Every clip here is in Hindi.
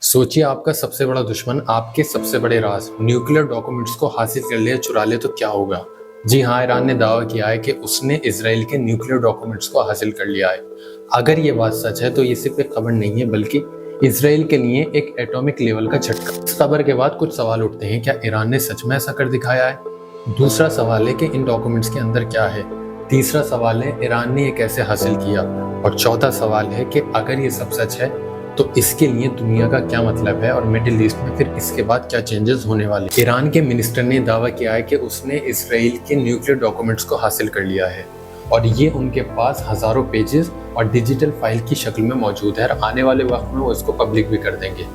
सोचिए आपका सबसे बड़ा दुश्मन आपके सबसे बड़े राज न्यूक्लियर डॉक्यूमेंट्स को हासिल कर ले या चुरा ले तो क्या होगा। जी हाँ, ईरान ने दावा किया है कि उसने इसराइल के न्यूक्लियर डॉक्यूमेंट्स को हासिल कर लिया है। अगर ये बात सच है तो ये सिर्फ एक खबर नहीं है बल्कि इसराइल के लिए एक एटॉमिक लेवल का झटका। इस खबर के बाद कुछ सवाल उठते हैं, क्या ईरान ने सच में ऐसा कर दिखाया है? दूसरा सवाल है कि इन डॉक्यूमेंट्स के अंदर क्या है। तीसरा सवाल है ईरान ने ये कैसे हासिल किया। और चौथा सवाल है कि अगर ये सब सच है तो इसके लिए दुनिया का क्या मतलब है और मिडिल ईस्ट में फिर इसके बाद क्या चेंजेस होने वाले। ईरान के मिनिस्टर ने दावा किया है कि उसने इसराइल के न्यूक्लियर डॉक्यूमेंट्स को हासिल कर लिया है और ये उनके पास हजारों पेजेस और डिजिटल फाइल की शक्ल में मौजूद है और आने वाले वक्त में वो इसको पब्लिक भी कर देंगे।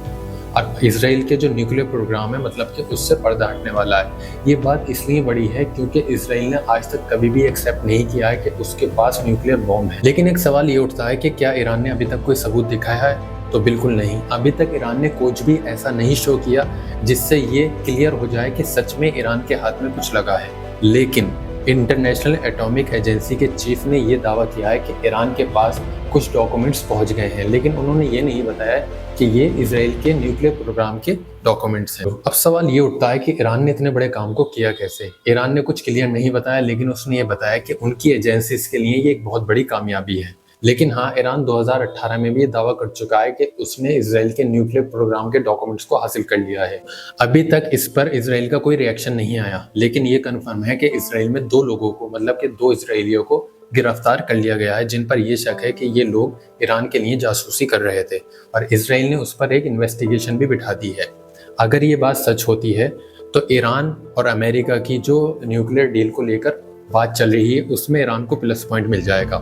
और इसराइल के जो न्यूक्लियर प्रोग्राम है मतलब कि उससे पर्दा हटने वाला है। ये बात इसलिए बड़ी है क्योंकि इसराइल ने आज तक कभी भी एक्सेप्ट नहीं किया है कि उसके पास न्यूक्लियर बॉम्ब है। लेकिन एक सवाल ये उठता है कि क्या ईरान ने अभी तक कोई सबूत दिखाया है? तो बिल्कुल नहीं। अभी तक ईरान ने कुछ भी ऐसा नहीं शो किया जिससे ये क्लियर हो जाए कि सच में ईरान के हाथ में कुछ लगा है। लेकिन इंटरनेशनल एटॉमिक एजेंसी के चीफ ने ये दावा किया है कि ईरान के पास कुछ डॉक्यूमेंट्स पहुंच गए हैं, लेकिन उन्होंने ये नहीं बताया कि ये इजराइल के न्यूक्लियर प्रोग्राम के डॉक्यूमेंट्स हैं। अब सवाल ये उठता है कि ईरान ने इतने बड़े काम को किया कैसे। ईरान ने कुछ क्लियर नहीं बताया, लेकिन उसने ये बताया कि उनकी एजेंसीज के लिए ये एक बहुत बड़ी कामयाबी है। लेकिन हाँ, ईरान 2018 में भी ये दावा कर चुका है कि उसने इजराइल के न्यूक्लियर प्रोग्राम के डॉक्यूमेंट्स को हासिल कर लिया है। अभी तक इस पर इजराइल का कोई रिएक्शन नहीं आया, लेकिन ये कंफर्म है कि इजराइल में दो लोगों को मतलब कि दो इजरायलियों को गिरफ्तार कर लिया गया है जिन पर यह शक है कि ये लोग ईरान के लिए जासूसी कर रहे थे और इजराइल ने उस पर एक इन्वेस्टिगेशन भी बिठा दी है। अगर ये बात सच होती है तो ईरान और अमेरिका की जो न्यूक्लियर डील को लेकर बात चल रही है उसमें ईरान को प्लस पॉइंट मिल जाएगा।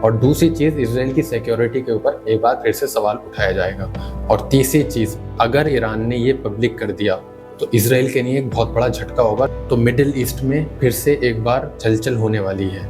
और दूसरी चीज़, इजराइल की सिक्योरिटी के ऊपर एक बार फिर से सवाल उठाया जाएगा। और तीसरी चीज़, अगर ईरान ने ये पब्लिक कर दिया तो इजराइल के लिए एक बहुत बड़ा झटका होगा। तो मिडिल ईस्ट में फिर से एक बार हलचल होने वाली है।